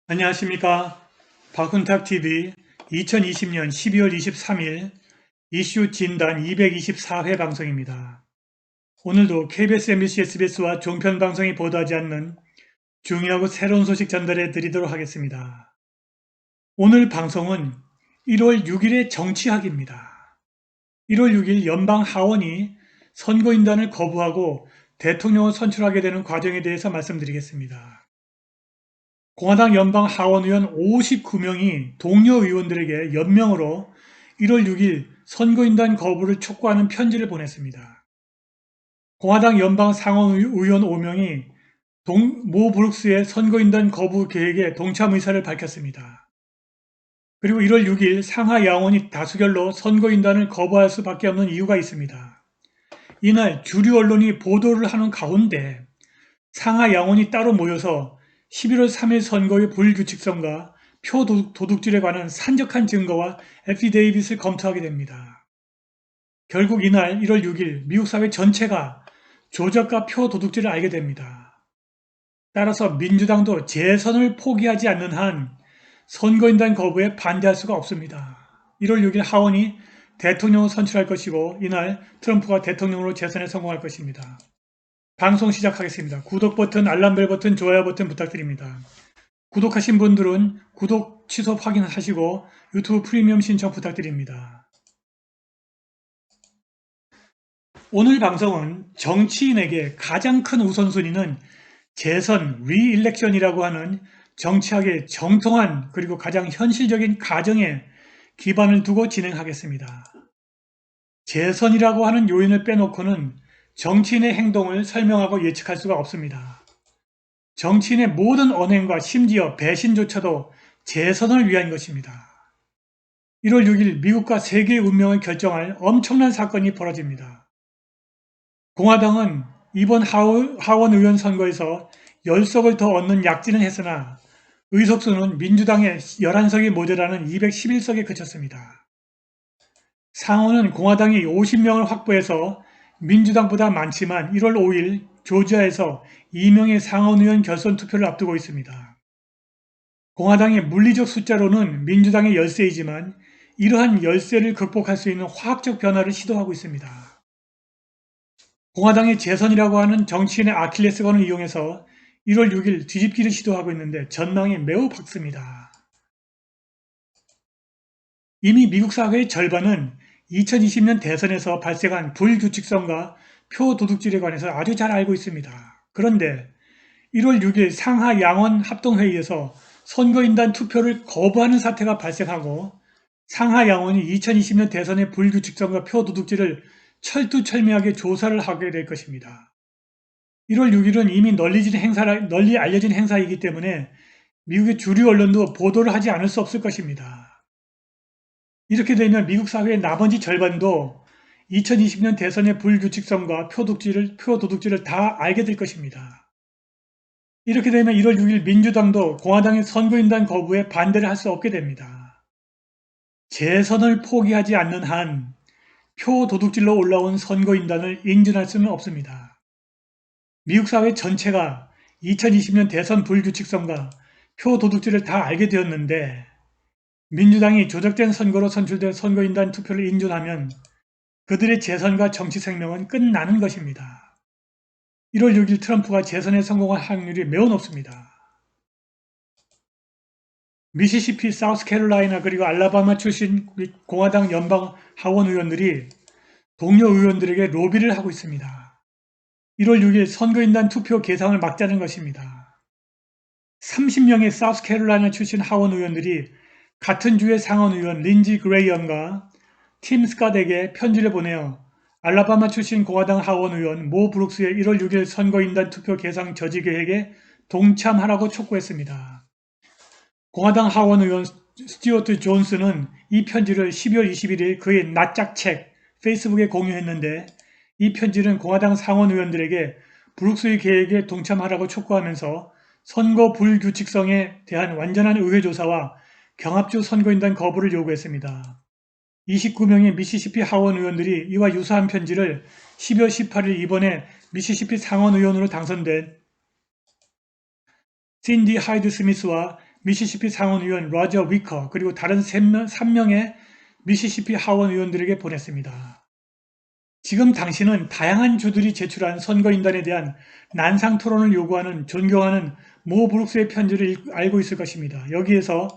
안녕하십니까. 박훈탁TV 2020년 12월 23일 이슈 진단 224회 방송입니다. 오늘도 KBS, MBC, SBS와 종편 방송이 보도하지 않는 중요하고 새로운 소식 전달해 드리도록 하겠습니다. 오늘 방송은 1월 6일의 정치학입니다. 1월 6일 연방 하원이 선거인단을 거부하고 대통령을 선출하게 되는 과정에 대해서 말씀드리겠습니다. 공화당 연방 하원의원 59명이 동료 의원들에게 연명으로 1월 6일 선거인단 거부를 촉구하는 편지를 보냈습니다. 공화당 연방 상원의원 5명이 모 브룩스의 선거인단 거부 계획에 동참 의사를 밝혔습니다. 그리고 1월 6일 상하 양원이 다수결로 선거인단을 거부할 수밖에 없는 이유가 있습니다. 이날 주류 언론이 보도를 하는 가운데 상하 양원이 따로 모여서 11월 3일 선거의 불규칙성과 표 도둑질에 관한 산적한 증거와 애피데이빗을 검토하게 됩니다. 결국 이날 1월 6일 미국 사회 전체가 조작과 표 도둑질을 알게 됩니다. 따라서 민주당도 재선을 포기하지 않는 한 선거인단 거부에 반대할 수가 없습니다. 1월 6일 하원이 대통령을 선출할 것이고 이날 트럼프가 대통령으로 재선에 성공할 것입니다. 방송 시작하겠습니다. 구독 버튼, 알람벨 버튼, 좋아요 버튼 부탁드립니다. 구독하신 분들은 구독 취소 확인하시고 유튜브 프리미엄 신청 부탁드립니다. 오늘 방송은 정치인에게 가장 큰 우선순위는 재선, 리일렉션이라고 하는 정치학의 정통한 그리고 가장 현실적인 가정에 기반을 두고 진행하겠습니다. 재선이라고 하는 요인을 빼놓고는 정치인의 행동을 설명하고 예측할 수가 없습니다. 정치인의 모든 언행과 심지어 배신조차도 재선을 위한 것입니다. 1월 6일 미국과 세계의 운명을 결정할 엄청난 사건이 벌어집니다. 공화당은 이번 하원 의원 선거에서 10석을 더 얻는 약진을 했으나 의석수는 민주당의 11석이 모자라는 211석에 그쳤습니다. 상원은 공화당이 50명을 확보해서 민주당보다 많지만 1월 5일 조지아에서 2명의 상원의원 결선 투표를 앞두고 있습니다. 공화당의 물리적 숫자로는 민주당의 열세이지만 이러한 열세를 극복할 수 있는 화학적 변화를 시도하고 있습니다. 공화당의 재선이라고 하는 정치인의 아킬레스건을 이용해서 1월 6일 뒤집기를 시도하고 있는데 전망이 매우 밝습니다. 이미 미국 사회의 절반은 2020년 대선에서 발생한 불규칙성과 표 도둑질에 관해서 아주 잘 알고 있습니다. 그런데 1월 6일 상하 양원 합동회의에서 선거인단 투표를 거부하는 사태가 발생하고 상하 양원이 2020년 대선의 불규칙성과 표 도둑질을 철두철미하게 조사를 하게 될 것입니다. 1월 6일은 이미 널리 알려진 행사이기 때문에 미국의 주류 언론도 보도를 하지 않을 수 없을 것입니다. 이렇게 되면 미국 사회의 나머지 절반도 2020년 대선의 불규칙성과 표 도둑질을 다 알게 될 것입니다. 이렇게 되면 1월 6일 민주당도 공화당의 선거인단 거부에 반대를 할 수 없게 됩니다. 재선을 포기하지 않는 한 표 도둑질로 올라온 선거인단을 인준할 수는 없습니다. 미국 사회 전체가 2020년 대선 불규칙성과 표 도둑질을 다 알게 되었는데 민주당이 조작된 선거로 선출된 선거인단 투표를 인준하면 그들의 재선과 정치 생명은 끝나는 것입니다. 1월 6일 트럼프가 재선에 성공할 확률이 매우 높습니다. 미시시피, 사우스캐롤라이나 그리고 알라바마 출신 공화당 연방 하원 의원들이 동료 의원들에게 로비를 하고 있습니다. 1월 6일 선거인단 투표 계상을 막자는 것입니다. 30명의 사우스캐롤라이나 출신 하원 의원들이 같은 주의 상원의원 린지 그레이엄과 팀 스캇에게 편지를 보내어 알라바마 출신 공화당 하원의원 모 브룩스의 1월 6일 선거인단 투표 계상 저지 계획에 동참하라고 촉구했습니다. 공화당 하원의원 스튜어트 존스는 이 편지를 12월 21일 그의 낯짝책 페이스북에 공유했는데 이 편지는 공화당 상원의원들에게 브룩스의 계획에 동참하라고 촉구하면서 선거 불규칙성에 대한 완전한 의회조사와 경합주 선거인단 거부를 요구했습니다. 29명의 미시시피 하원 의원들이 이와 유사한 편지를 12월 18일 이번에 미시시피 상원 의원으로 당선된 신디 하이드 스미스와 미시시피 상원 의원 로저 위커 그리고 다른 3명의 미시시피 하원 의원들에게 보냈습니다. 지금 당신은 다양한 주들이 제출한 선거인단에 대한 난상 토론을 요구하는 존경하는 모 브룩스의 편지를 알고 있을 것입니다. 여기에서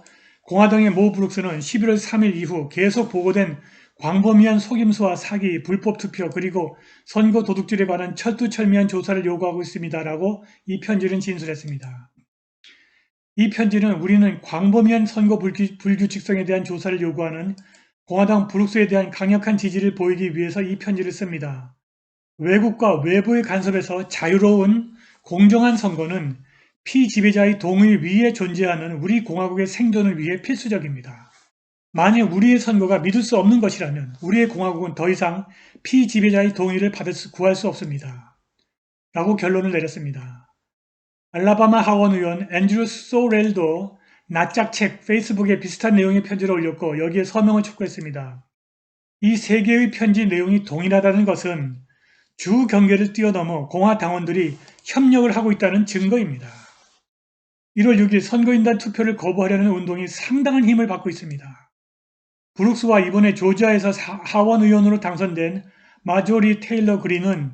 공화당의 모 브룩스는 11월 3일 이후 계속 보고된 광범위한 속임수와 사기, 불법 투표 그리고 선거 도둑질에 관한 철두철미한 조사를 요구하고 있습니다. 라고 이 편지는 진술했습니다. 이 편지는 우리는 광범위한 선거 불규칙성에 대한 조사를 요구하는 공화당 브룩스에 대한 강력한 지지를 보이기 위해서 이 편지를 씁니다. 외국과 외부의 간섭에서 자유로운 공정한 선거는 피지배자의 동의 위에 존재하는 우리 공화국의 생존을 위해 필수적입니다. 만약 우리의 선거가 믿을 수 없는 것이라면 우리의 공화국은 더 이상 피지배자의 동의를 구할 수 없습니다. 라고 결론을 내렸습니다. 알라바마 하원 의원 앤드류 소렐도 낯짝책 페이스북에 비슷한 내용의 편지를 올렸고 여기에 서명을 촉구했습니다. 이 세 개의 편지 내용이 동일하다는 것은 주 경계를 뛰어넘어 공화당원들이 협력을 하고 있다는 증거입니다. 1월 6일 선거인단 투표를 거부하려는 운동이 상당한 힘을 받고 있습니다. 브룩스와 이번에 조지아에서 하원 의원으로 당선된 마조리 테일러 그린은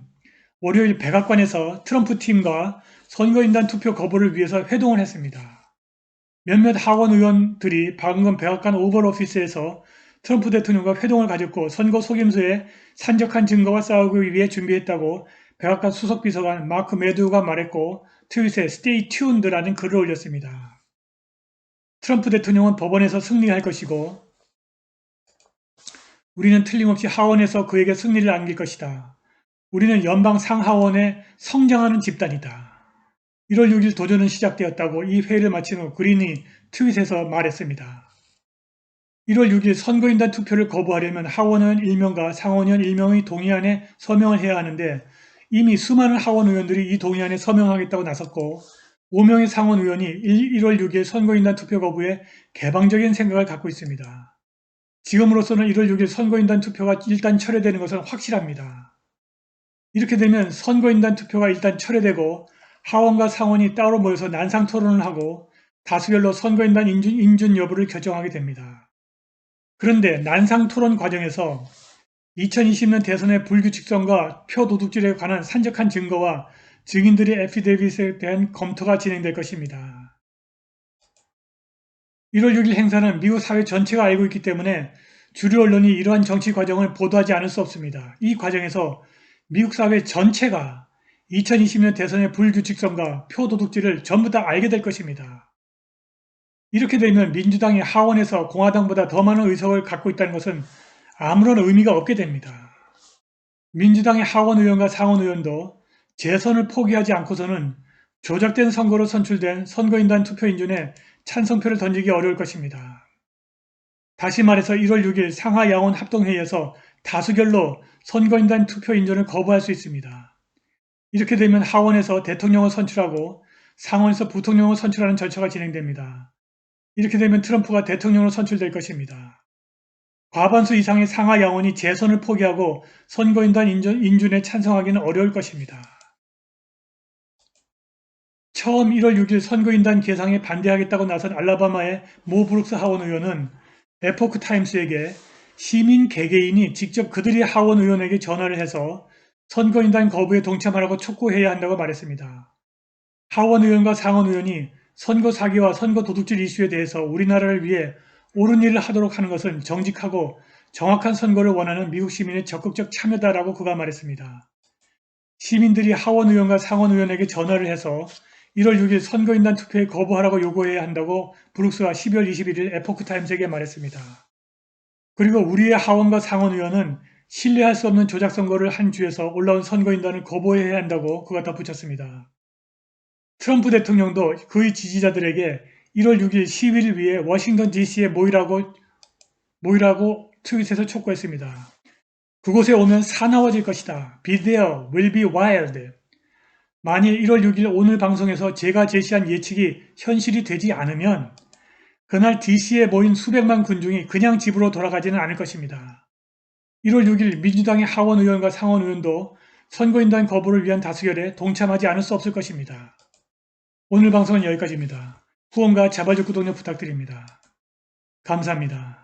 월요일 백악관에서 트럼프 팀과 선거인단 투표 거부를 위해서 회동을 했습니다. 몇몇 하원 의원들이 방금 백악관 오벌 오피스에서 트럼프 대통령과 회동을 가졌고 선거 속임수에 산적한 증거와 싸우기 위해 준비했다고 백악관 수석비서관 마크 매두가 말했고 트윗에 Stay tuned라는 글을 올렸습니다. 트럼프 대통령은 법원에서 승리할 것이고 우리는 틀림없이 하원에서 그에게 승리를 안길 것이다. 우리는 연방 상하원의 성장하는 집단이다. 1월 6일 도전은 시작되었다고 이 회의를 마친 후 그린이 트윗에서 말했습니다. 1월 6일 선거인단 투표를 거부하려면 하원의원 1명과 상원의원 1명의 동의안에 서명을 해야 하는데 이미 수많은 하원 의원들이 이 동의안에 서명하겠다고 나섰고 5명의 상원 의원이 1월 6일 선거인단 투표 거부에 개방적인 생각을 갖고 있습니다. 지금으로서는 1월 6일 선거인단 투표가 일단 철회되는 것은 확실합니다. 이렇게 되면 선거인단 투표가 일단 철회되고 하원과 상원이 따로 모여서 난상 토론을 하고 다수결로 선거인단 인준 여부를 결정하게 됩니다. 그런데 난상 토론 과정에서 2020년 대선의 불규칙성과 표 도둑질에 관한 산적한 증거와 증인들의 애피데빗에 대한 검토가 진행될 것입니다. 1월 6일 행사는 미국 사회 전체가 알고 있기 때문에 주류 언론이 이러한 정치 과정을 보도하지 않을 수 없습니다. 이 과정에서 미국 사회 전체가 2020년 대선의 불규칙성과 표 도둑질을 전부 다 알게 될 것입니다. 이렇게 되면 민주당이 하원에서 공화당보다 더 많은 의석을 갖고 있다는 것은 아무런 의미가 없게 됩니다. 민주당의 하원 의원과 상원 의원도 재선을 포기하지 않고서는 조작된 선거로 선출된 선거인단 투표 인준에 찬성표를 던지기 어려울 것입니다. 다시 말해서 1월 6일 상하 야원 합동회의에서 다수결로 선거인단 투표 인준을 거부할 수 있습니다. 이렇게 되면 하원에서 대통령을 선출하고 상원에서 부통령을 선출하는 절차가 진행됩니다. 이렇게 되면 트럼프가 대통령으로 선출될 것입니다. 과반수 이상의 상하 야원이 재선을 포기하고 선거인단 인준에 찬성하기는 어려울 것입니다. 처음 1월 6일 선거인단 개상에 반대하겠다고 나선 알라바마의 모 브룩스 하원 의원은 에포크 타임스에게 시민 개개인이 직접 그들이 하원 의원에게 전화를 해서 선거인단 거부에 동참하라고 촉구해야 한다고 말했습니다. 하원 의원과 상원 의원이 선거 사기와 선거 도둑질 이슈에 대해서 우리나라를 위해 옳은 일을 하도록 하는 것은 정직하고 정확한 선거를 원하는 미국 시민의 적극적 참여다라고 그가 말했습니다. 시민들이 하원 의원과 상원 의원에게 전화를 해서 1월 6일 선거인단 투표에 거부하라고 요구해야 한다고 브룩스가 12월 21일 에포크 타임스에게 말했습니다. 그리고 우리의 하원과 상원 의원은 신뢰할 수 없는 조작 선거를 한 주에서 올라온 선거인단을 거부해야 한다고 그가 덧붙였습니다. 트럼프 대통령도 그의 지지자들에게 1월 6일 시위를 위해 워싱턴 DC에 모이라고 트윗에서 촉구했습니다. 그곳에 오면 사나워질 것이다. Be there, will be wild. 만일 1월 6일 오늘 방송에서 제가 제시한 예측이 현실이 되지 않으면 그날 DC에 모인 수백만 군중이 그냥 집으로 돌아가지는 않을 것입니다. 1월 6일 민주당의 하원 의원과 상원 의원도 선거인단 거부를 위한 다수결에 동참하지 않을 수 없을 것입니다. 오늘 방송은 여기까지입니다. 후원과 자발적 구독료 부탁드립니다. 감사합니다.